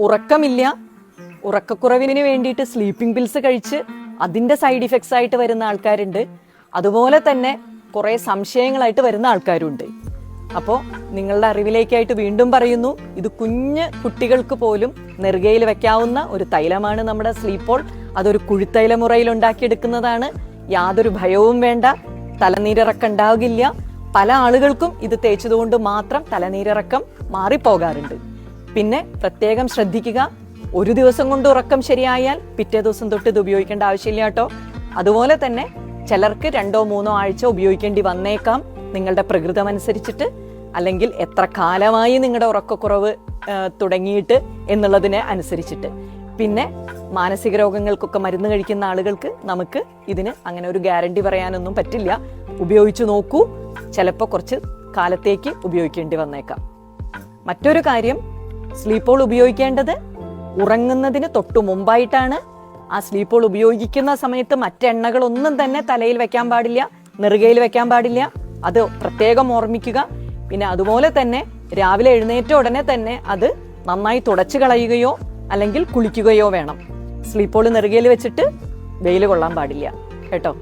ഉറക്കമില്ല, ഉറക്കക്കുറവിന് വേണ്ടിയിട്ട് sleeping pills കഴിച്ച് അതിന്റെ സൈഡ് ഇഫക്ട്സ് ആയിട്ട് വരുന്ന ആൾക്കാരുണ്ട്. അതുപോലെ തന്നെ കുറെ സംശയങ്ങളായിട്ട് വരുന്ന ആൾക്കാരുണ്ട്. അപ്പോൾ നിങ്ങളുടെ അറിവിലേക്കായിട്ട് വീണ്ടും പറയുന്നു, ഇത് കുഞ്ഞ് കുട്ടികൾക്ക് പോലും നെറുകയിൽ വെക്കാവുന്ന ഒരു തൈലമാണ് നമ്മുടെ സ്ലീപ്പോൾ. അതൊരു കുഴിത്തൈല മുറയിൽ ഉണ്ടാക്കിയെടുക്കുന്നതാണ്. യാതൊരു ഭയവും വേണ്ട, തലനീരിറക്കം ഉണ്ടാകില്ല. പല ആളുകൾക്കും ഇത് തേച്ചതുകൊണ്ട് മാത്രം തലനീരിറക്കം മാറിപ്പോകാറുണ്ട്. പിന്നെ പ്രത്യേകം ശ്രദ്ധിക്കുക, ഒരു ദിവസം കൊണ്ട് ഉറക്കം ശരിയായാൽ പിറ്റേ ദിവസം തൊട്ട് ഇത് ഉപയോഗിക്കേണ്ട ആവശ്യമില്ല കേട്ടോ. അതുപോലെ തന്നെ ചിലർക്ക് 2-3 ആഴ്ച ഉപയോഗിക്കേണ്ടി വന്നേക്കാം, നിങ്ങളുടെ പ്രകൃതം അനുസരിച്ചിട്ട്, അല്ലെങ്കിൽ എത്ര കാലമായി നിങ്ങളുടെ ഉറക്കക്കുറവ് തുടങ്ങിയിട്ട് എന്നുള്ളതിനെ അനുസരിച്ചിട്ട്. പിന്നെ മാനസിക രോഗങ്ങൾക്കൊക്കെ മരുന്ന് കഴിക്കുന്ന ആളുകൾക്ക് നമുക്ക് ഇതിന് അങ്ങനെ ഒരു ഗ്യാരണ്ടി പറയാനൊന്നും പറ്റില്ല. ഉപയോഗിച്ചു നോക്കൂ, ചിലപ്പോൾ കുറച്ച് കാലത്തേക്ക് ഉപയോഗിക്കേണ്ടി വന്നേക്കാം. മറ്റൊരു കാര്യം, സ്ലീപ്പോൾ ഉപയോഗിക്കേണ്ടത് ഉറങ്ങുന്നതിന് തൊട്ടു മുമ്പായിട്ടാണ്. ആ സ്ലീപ്പോൾ ഉപയോഗിക്കുന്ന സമയത്ത് മറ്റെണ്ണകളൊന്നും തന്നെ തലയിൽ വെക്കാൻ പാടില്ല, നെറുകയിൽ വെക്കാൻ പാടില്ല. അത് പ്രത്യേകം ഓർമ്മിക്കുക. പിന്നെ അതുപോലെ തന്നെ രാവിലെ എഴുന്നേറ്റ ഉടനെ തന്നെ അത് നന്നായി തുടച്ചു കളയുകയോ അല്ലെങ്കിൽ കുളിക്കുകയോ വേണം. സ്ലീപ്പോൾ നെറുകയിൽ വെച്ചിട്ട് വെയിൽ കൊള്ളാൻ പാടില്ല കേട്ടോ.